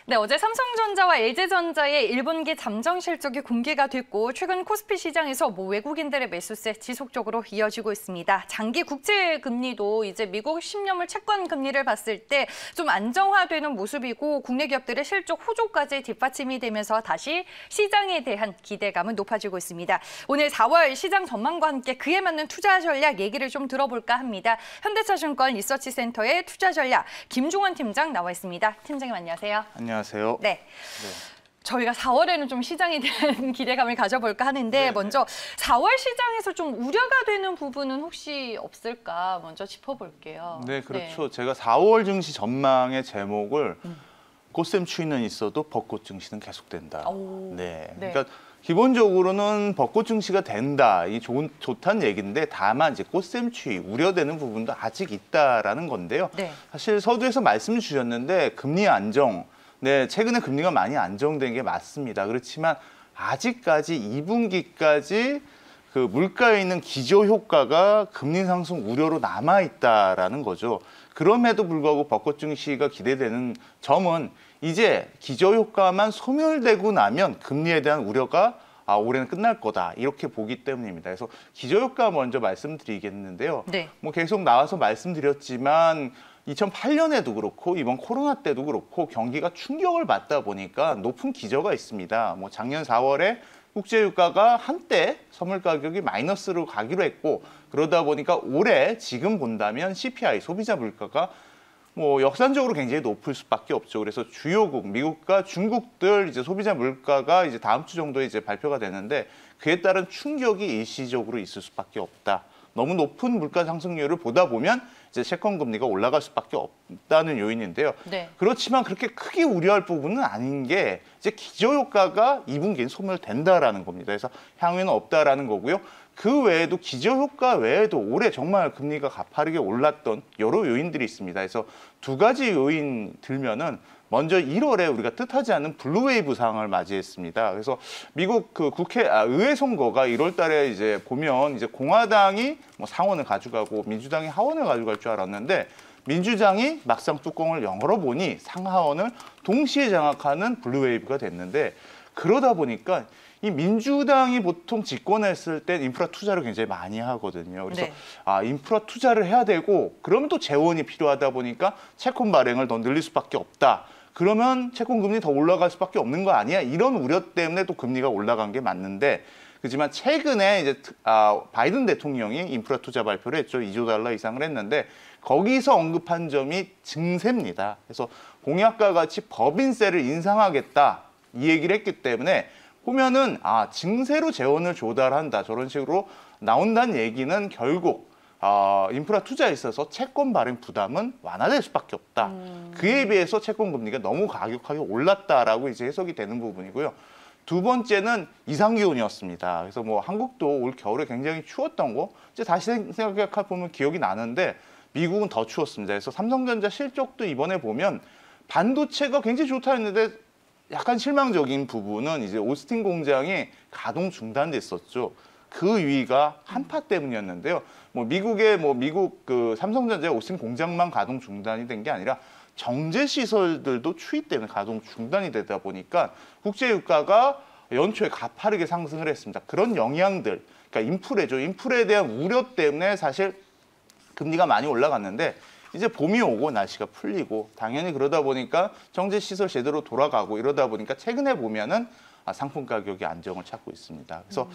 네, 어제 삼성전자와 LG전자의 1분기 잠정 실적이 공개가 됐고 최근 코스피 시장에서 외국인들의 매수세 지속적으로 이어지고 있습니다. 장기 국채 금리도 이제 미국 10년물 채권 금리를 봤을 때 좀 안정화되는 모습이고 국내 기업들의 실적 호조까지 뒷받침이 되면서 다시 시장에 대한 기대감은 높아지고 있습니다. 오늘 4월 시장 전망과 함께 그에 맞는 투자 전략 얘기를 좀 들어볼까 합니다. 현대차증권 리서치센터의 투자 전략 김종원 팀장 나와 있습니다. 팀장님 안녕하세요. 안녕하세요. 네. 저희가 4월에는 좀 시장에 대한 기대감을 가져볼까 하는데 먼저 4월 시장에서 좀 우려가 되는 부분은 혹시 없을까 먼저 짚어볼게요. 네, 그렇죠. 제가 4월 증시 전망의 제목을 꽃샘 추위는 있어도 벚꽃 증시는 계속된다. 네. 그러니까 기본적으로는 벚꽃 증시가 된다. 이 좋다는 얘기인데 다만 이제 꽃샘 추위 우려되는 부분도 아직 있다라는 건데요. 사실 서두에서 말씀 주셨는데 금리 안정. 네, 최근에 금리가 많이 안정된 게 맞습니다. 그렇지만 아직까지 2분기까지 그 물가에 있는 기저 효과가 금리 상승 우려로 남아 있다라는 거죠. 그럼에도 불구하고 벚꽃 증시가 기대되는 점은 이제 기저 효과만 소멸되고 나면 금리에 대한 우려가 올해는 끝날 거다 이렇게 보기 때문입니다. 그래서 기저 효과 먼저 말씀드리겠는데요. 뭐 계속 나와서 말씀드렸지만 2008년에도 그렇고 이번 코로나 때도 그렇고 경기가 충격을 받다 보니까 높은 기저가 있습니다. 뭐 작년 4월에 국제유가가 한때 선물 가격이 마이너스로 가기로 했고 그러다 보니까 올해 지금 본다면 CPI 소비자 물가가 뭐 역산적으로 굉장히 높을 수밖에 없죠. 그래서 주요국 미국과 중국들 이제 소비자 물가가 이제 다음 주 정도에 이제 발표가 되는데 그에 따른 충격이 일시적으로 있을 수밖에 없다. 너무 높은 물가 상승률을 보다 보면 이제 채권 금리가 올라갈 수밖에 없다는 요인인데요. 그렇지만 그렇게 크게 우려할 부분은 아닌 게 이제 기저 효과가 2분기엔 소멸된다라는 겁니다. 그래서 향후에는 없다라는 거고요. 그 외에도 기저 효과 외에도 올해 정말 금리가 가파르게 올랐던 여러 요인들이 있습니다. 그래서 두 가지 요인 들면은 먼저 1월에 우리가 뜻하지 않은 블루웨이브 상황을 맞이했습니다. 그래서 미국 그 의회 선거가 1월 달에 이제 보면 이제 공화당이 뭐 상원을 가져가고 민주당이 하원을 가져갈 줄 알았는데 민주당이 막상 뚜껑을 열어보니 상하원을 동시에 장악하는 블루웨이브가 됐는데 그러다 보니까 이 민주당이 보통 집권했을 때 인프라 투자를 굉장히 많이 하거든요. 그래서 인프라 투자를 해야 되고 그러면 또 재원이 필요하다 보니까 채권 발행을 더 늘릴 수밖에 없다. 그러면 채권 금리 더 올라갈 수밖에 없는 거 아니야? 이런 우려 때문에 또 금리가 올라간 게 맞는데 그렇지만 최근에 이제 바이든 대통령이 인프라 투자 발표를 했죠. 2조 달러 이상을 했는데 거기서 언급한 점이 증세입니다. 그래서 공약과 같이 법인세를 인상하겠다 이 얘기를 했기 때문에 보면은 증세로 재원을 조달한다 저런 식으로 나온다는 얘기는 결국 인프라 투자에 있어서 채권 발행 부담은 완화될 수밖에 없다. 그에 비해서 채권 금리가 너무 가격하게 올랐다라고 이제 해석이 되는 부분이고요. 두 번째는 이상 기온이었습니다. 그래서 뭐 한국도 올 겨울에 굉장히 추웠던 거 이제 다시 생각해 보면 기억이 나는데 미국은 더 추웠습니다. 그래서 삼성전자 실적도 이번에 보면 반도체가 굉장히 좋다 했는데 약간 실망적인 부분은 이제 오스틴 공장이 가동 중단됐었죠. 그 위가 한파 때문이었는데요. 미국 그 삼성전자의 오스틴 공장만 가동 중단이 된 게 아니라 정제 시설들도 추위 때문에 가동 중단이 되다 보니까 국제 유가가 연초에 가파르게 상승을 했습니다. 그런 영향들, 그러니까 인플레죠. 인플레에 대한 우려 때문에 사실 금리가 많이 올라갔는데 이제 봄이 오고 날씨가 풀리고 당연히 그러다 보니까 정제 시설 제대로 돌아가고 이러다 보니까 최근에 보면은 상품 가격이 안정을 찾고 있습니다. 그래서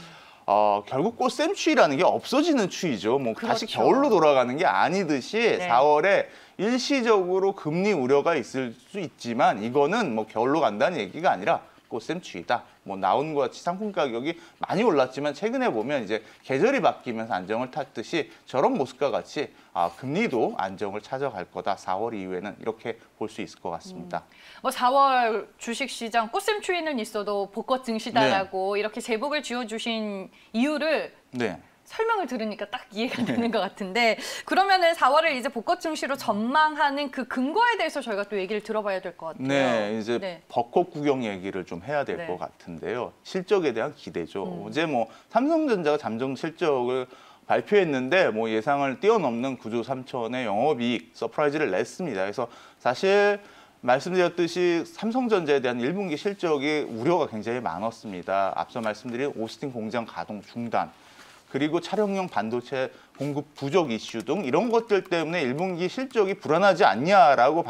결국 꽃샘 추위라는 게 없어지는 추위죠. 다시 겨울로 돌아가는 게 아니듯이 4월에 일시적으로 금리 우려가 있을 수 있지만 이거는 겨울로 간다는 얘기가 아니라 꽃샘 추위다. 나온 것 같이 상품 가격이 많이 올랐지만 최근에 보면 이제 계절이 바뀌면서 안정을 탔듯이 저런 모습과 같이 금리도 안정을 찾아갈 거다. 4월 이후에는 이렇게 볼 수 있을 것 같습니다. 4월 주식시장 꽃샘 추위는 있어도 벚꽃 증시다라고 이렇게 제목을 지어주신 이유를 설명을 들으니까 딱 이해가 되는 것 같은데 그러면은 4월을 이제 벚꽃 증시로 전망하는 그 근거에 대해서 저희가 또 얘기를 들어봐야 될 것 같아요. 네, 이제 벚꽃 구경 얘기를 좀 해야 될 것 같은데요. 실적에 대한 기대죠. 어제 삼성전자가 잠정 실적을 발표했는데 예상을 뛰어넘는 9조 3천의 영업이익 서프라이즈를 냈습니다. 그래서 사실 말씀드렸듯이 삼성전자에 대한 1분기 실적이 우려가 굉장히 많았습니다. 앞서 말씀드린 오스틴 공장 가동 중단, 그리고 차량용 반도체 공급 부족 이슈 등 이런 것들 때문에 1분기 실적이 불안하지 않냐라고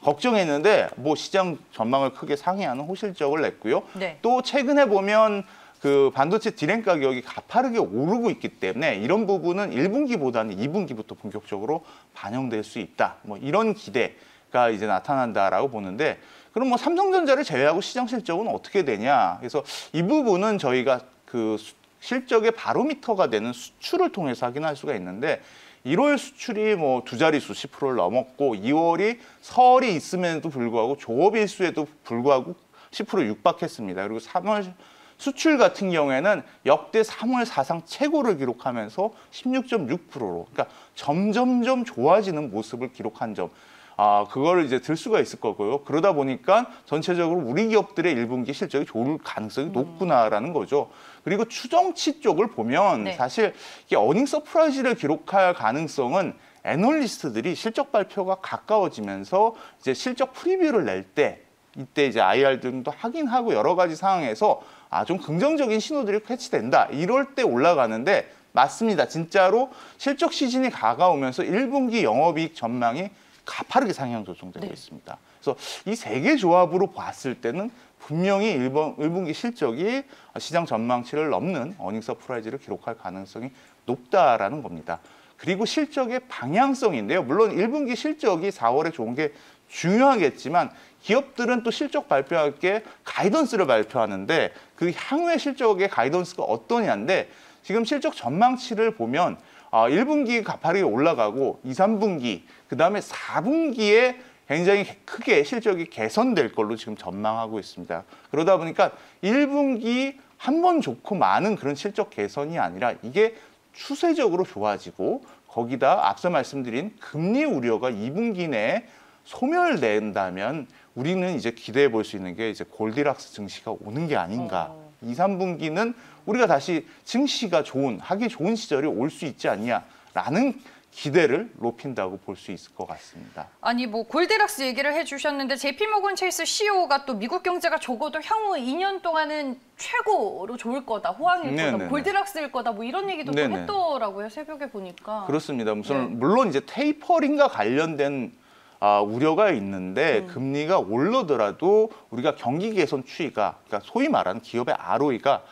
걱정했는데 뭐 시장 전망을 크게 상회하는 호실적을 냈고요. 네. 또 최근에 보면 그 반도체 디램 가격이 가파르게 오르고 있기 때문에 이런 부분은 1분기보다는 2분기부터 본격적으로 반영될 수 있다. 뭐 이런 기대가 이제 나타난다라고 보는데, 그럼 뭐 삼성전자를 제외하고 시장 실적은 어떻게 되냐? 그래서 이 부분은 저희가 그 실적의 바로미터가 되는 수출을 통해서 확인할 수가 있는데, 1월 수출이 뭐 두 자릿수 10%를 넘었고 2월이 설이 있음에도 불구하고 조업일수에도 불구하고 10% 육박했습니다. 그리고 3월 수출 같은 경우에는 역대 3월 사상 최고를 기록하면서 16.6%로, 그러니까 점점점 좋아지는 모습을 기록한 점. 그거를 이제 들 수가 있을 거고요. 그러다 보니까 전체적으로 우리 기업들의 1분기 실적이 좋을 가능성이 높구나라는 거죠. 그리고 추정치 쪽을 보면 사실 이게 어닝 서프라이즈를 기록할 가능성은 애널리스트들이 실적 발표가 가까워지면서 이제 실적 프리뷰를 낼 때, 이때 이제 IR 등도 확인하고 여러 가지 상황에서 좀 긍정적인 신호들이 캐치된다. 이럴 때 올라가는데, 맞습니다. 진짜로 실적 시즌이 가까우면서 1분기 영업이익 전망이 가파르게 상향 조정되고 있습니다. 그래서 이 세 개 조합으로 봤을 때는 분명히 1분기 실적이 시장 전망치를 넘는 어닝 서프라이즈를 기록할 가능성이 높다라는 겁니다. 그리고 실적의 방향성인데요. 물론 1분기 실적이 4월에 좋은 게 중요하겠지만 기업들은 또 실적 발표할 게 가이던스를 발표하는데, 그 향후의 실적의 가이던스가 어떠냐인데, 지금 실적 전망치를 보면 1분기 가파르게 올라가고 2, 3분기, 그다음에 4분기에 굉장히 크게 실적이 개선될 걸로 지금 전망하고 있습니다. 그러다 보니까 1분기 한 번 좋고 많은 그런 실적 개선이 아니라 이게 추세적으로 좋아지고, 거기다 앞서 말씀드린 금리 우려가 2분기 내에 소멸된다면 우리는 이제 기대해 볼 수 있는 게 이제 골디락스 증시가 오는 게 아닌가. 2, 3분기는 우리가 다시 증시가 하기 좋은 시절이 올 수 있지 않냐라는 기대를 높인다고 볼 수 있을 것 같습니다. 아니 뭐 골디락스 얘기를 해주셨는데 JP모건 체이스 CEO가 또 미국 경제가 적어도 향후 2년 동안은 최고로 좋을 거다, 호황일 거다, 골디락스일 거다, 뭐 이런 얘기도 또 했더라고요. 새벽에 보니까. 그렇습니다. 물론 이제 테이퍼링과 관련된 우려가 있는데 금리가 오르더라도 우리가 경기 개선 추이가, 그러니까 소위 말하는 기업의 ROE가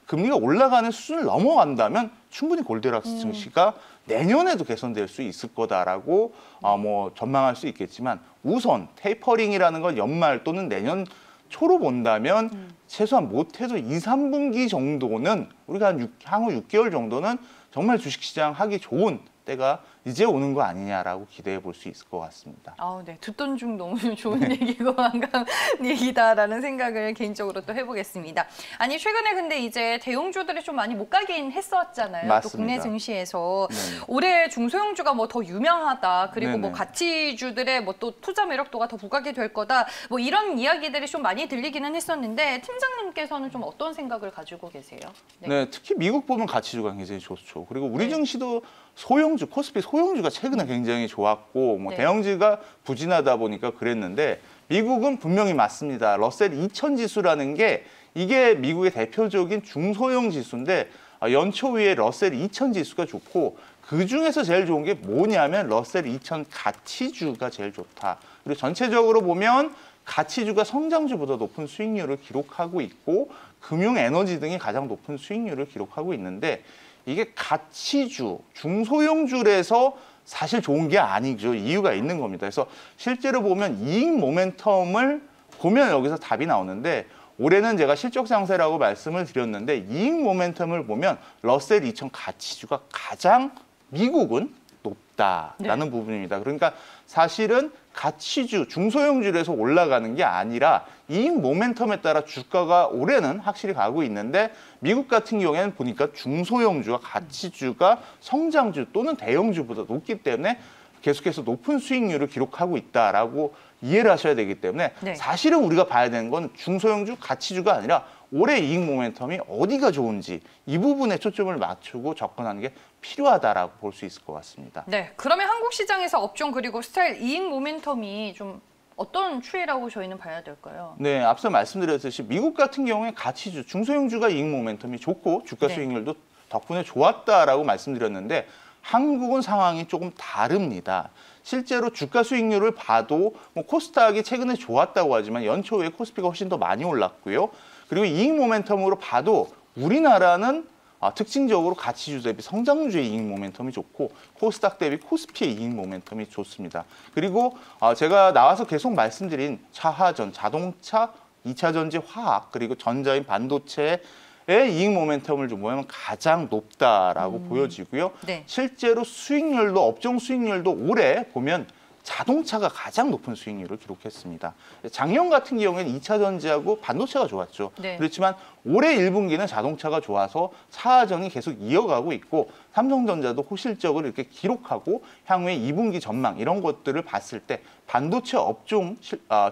금리가 올라가는 수준을 넘어간다면 충분히 골디락스 증시가 내년에도 개선될 수 있을 거다라고 뭐 전망할 수 있겠지만, 우선 테이퍼링이라는 건 연말 또는 내년 초로 본다면 최소한 못해도 2, 3분기 정도는 우리가 향후 6개월 정도는 정말 주식시장 하기 좋은 때가 이제 오는 거 아니냐라고 기대해 볼 수 있을 것 같습니다. 네. 듣던 중 너무 좋은 얘기고 반가운 얘기다라는 생각을 개인적으로 또 해보겠습니다. 아니 최근에 근데 이제 대형주들이 좀 많이 못 가긴 했었잖아요. 맞습니다. 또 국내 증시에서 올해 중소형주가 뭐 더 유명하다, 그리고 뭐 가치주들의 뭐 또 투자 매력도가 더 부각이 될 거다, 뭐 이런 이야기들이 좀 많이 들리기는 했었는데, 팀장님께서는 좀 어떤 생각을 가지고 계세요? 네, 특히 미국 보면 가치주가 굉장히 좋죠. 그리고 우리 증시도 소형주, 코스피 소형주가 최근에 굉장히 좋았고, 뭐 대형주가 부진하다 보니까 그랬는데, 미국은 분명히 맞습니다. 러셀 2000 지수라는 게 이게 미국의 대표적인 중소형 지수인데, 연초 위에 러셀 2000 지수가 좋고, 그 중에서 제일 좋은 게 뭐냐면 러셀 2000 가치주가 제일 좋다. 그리고 전체적으로 보면 가치주가 성장주보다 높은 수익률을 기록하고 있고, 금융 에너지 등이 가장 높은 수익률을 기록하고 있는데, 이게 가치주, 중소형주에서 사실 좋은 게 아니죠. 이유가 있는 겁니다. 그래서 실제로 보면 이익 모멘텀을 보면 여기서 답이 나오는데, 올해는 제가 실적 상세라고 말씀을 드렸는데, 이익 모멘텀을 보면 러셀 2000 가치주가 가장 미국은 높다라는 부분입니다. 그러니까 사실은 가치주, 중소형주에서 올라가는 게 아니라 이익 모멘텀에 따라 주가가 올해는 확실히 가고 있는데, 미국 같은 경우에는 보니까 중소형주와 가치주가 성장주 또는 대형주보다 높기 때문에 계속해서 높은 수익률을 기록하고 있다라고 이해를 하셔야 되기 때문에, 사실은 우리가 봐야 되는 건 중소형주, 가치주가 아니라 올해 이익 모멘텀이 어디가 좋은지 이 부분에 초점을 맞추고 접근하는 게 필요하다라고 볼 수 있을 것 같습니다. 네, 그러면 한국 시장에서 업종 그리고 스타일 이익 모멘텀이 좀 어떤 추이라고 저희는 봐야 될까요? 네, 앞서 말씀드렸듯이 미국 같은 경우에 가치주, 중소형주가 이익 모멘텀이 좋고 주가 네. 수익률도 덕분에 좋았다라고 말씀드렸는데 한국은 상황이 조금 다릅니다. 실제로 주가 수익률을 봐도 뭐 코스닥이 최근에 좋았다고 하지만 연초에 코스피가 훨씬 더 많이 올랐고요. 그리고 이익 모멘텀으로 봐도 우리나라는 특징적으로 가치주 대비 성장주의 이익 모멘텀이 좋고 코스닥 대비 코스피의 이익 모멘텀이 좋습니다. 그리고 제가 나와서 계속 말씀드린 차하전, 자동차, 2차 전지, 화학, 그리고 전자인 반도체의 이익 모멘텀을 좀 보면 가장 높다라고 보여지고요. 네. 실제로 수익률도 업종 수익률도 올해 보면 자동차가 가장 높은 수익률을 기록했습니다. 작년 같은 경우에는 2차 전지하고 반도체가 좋았죠. 네. 그렇지만 올해 1분기는 자동차가 좋아서 차하전이 계속 이어가고 있고 삼성전자도 호실적으로 이렇게 기록하고 향후에 2분기 전망 이런 것들을 봤을 때 반도체 업종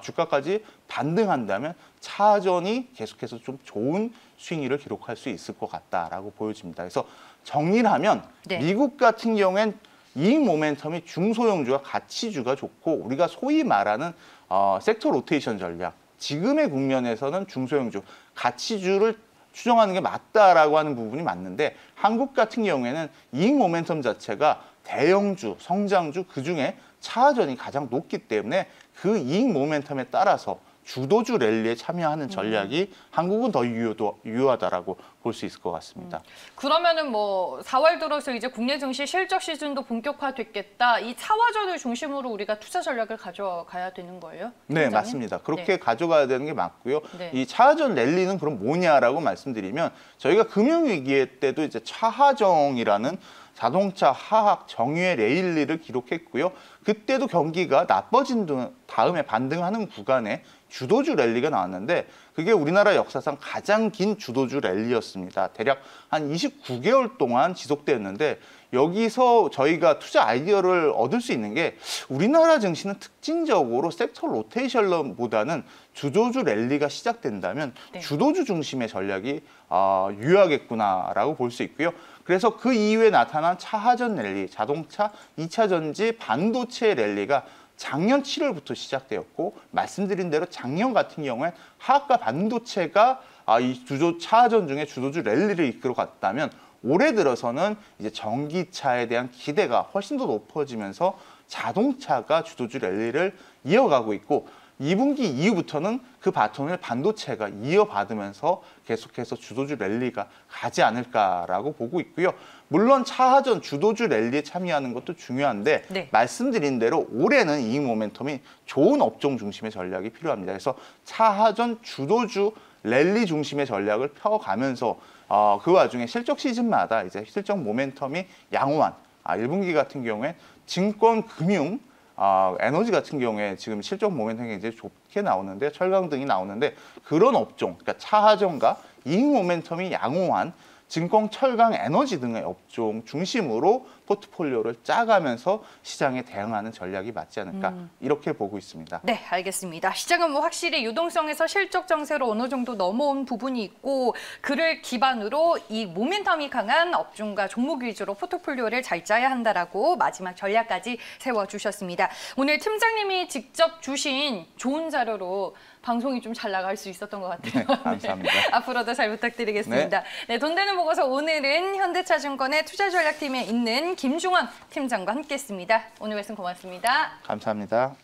주가까지 반등한다면 차하전이 계속해서 좀 좋은 수익률을 기록할 수 있을 것 같다라고 보여집니다. 그래서 정리를 하면 네. 미국 같은 경우엔 이익 모멘텀이 중소형주와 가치주가 좋고 우리가 소위 말하는 섹터 로테이션 전략, 지금의 국면에서는 중소형주, 가치주를 추정하는 게 맞다라고 하는 부분이 맞는데 한국 같은 경우에는 이익 모멘텀 자체가 대형주, 성장주 그중에 차하전이 가장 높기 때문에 그 이익 모멘텀에 따라서 주도주 랠리에 참여하는 전략이 한국은 더 유효하다라고 볼 수 있을 것 같습니다. 그러면은 뭐 4월 들어서 이제 국내 증시 실적 시즌도 본격화됐겠다. 이 차화전을 중심으로 우리가 투자 전략을 가져가야 되는 거예요? 네, 팀장님? 맞습니다. 그렇게 네. 가져가야 되는 게 맞고요. 네. 이 차하전 랠리는 그럼 뭐냐라고 말씀드리면 저희가 금융위기 때도 이제 차하정이라는 자동차, 화학, 정유의 랠리를 기록했고요. 그때도 경기가 나빠진 다음에 반등하는 구간에 주도주 랠리가 나왔는데 그게 우리나라 역사상 가장 긴 주도주 랠리였습니다. 대략 한 29개월 동안 지속되었는데 여기서 저희가 투자 아이디어를 얻을 수 있는 게 우리나라 증시는 특징적으로 섹터 로테이션보다는 주도주 랠리가 시작된다면 네. 주도주 중심의 전략이 유효하겠구나라고 볼 수 있고요. 그래서 그 이후에 나타난 차하전 랠리, 자동차, 2차 전지, 반도체 랠리가 작년 7월부터 시작되었고 말씀드린 대로 작년 같은 경우에 화학과 반도체가 이 차하전 중에 주도주 랠리를 이끌어갔다면 올해 들어서는 이제 전기차에 대한 기대가 훨씬 더 높아지면서 자동차가 주도주 랠리를 이어가고 있고 2분기 이후부터는 그 바톤을 반도체가 이어받으면서 계속해서 주도주 랠리가 가지 않을까라고 보고 있고요. 물론 차하전 주도주 랠리에 참여하는 것도 중요한데 네. 말씀드린 대로 올해는 이익 모멘텀이 좋은 업종 중심의 전략이 필요합니다. 그래서 차하전 주도주 랠리 중심의 전략을 펴가면서 그 와중에 실적 시즌마다 이제 실적 모멘텀이 양호한 1분기 같은 경우에 증권, 금융, 에너지 같은 경우에 지금 실적 모멘텀이 굉장히 좋게 나오는데 철강 등이 나오는데 그런 업종, 그러니까 차하전과 이익 모멘텀이 양호한 증권, 철강, 에너지 등의 업종 중심으로 포트폴리오를 짜가면서 시장에 대응하는 전략이 맞지 않을까 이렇게 보고 있습니다. 네, 알겠습니다. 시장은 뭐 확실히 유동성에서 실적 정세로 어느 정도 넘어온 부분이 있고 그를 기반으로 이 모멘텀이 강한 업종과 종목 위주로 포트폴리오를 잘 짜야 한다라고 마지막 전략까지 세워주셨습니다. 오늘 팀장님이 직접 주신 좋은 자료로 방송이 좀 잘 나갈 수 있었던 것 같아요. 네, 감사합니다. 네, 앞으로도 잘 부탁드리겠습니다. 네, 돈 되는 보고서 오늘은 현대차증권의 투자전략팀에 있는 김중원 팀장과 함께했습니다. 오늘 말씀 고맙습니다. 감사합니다.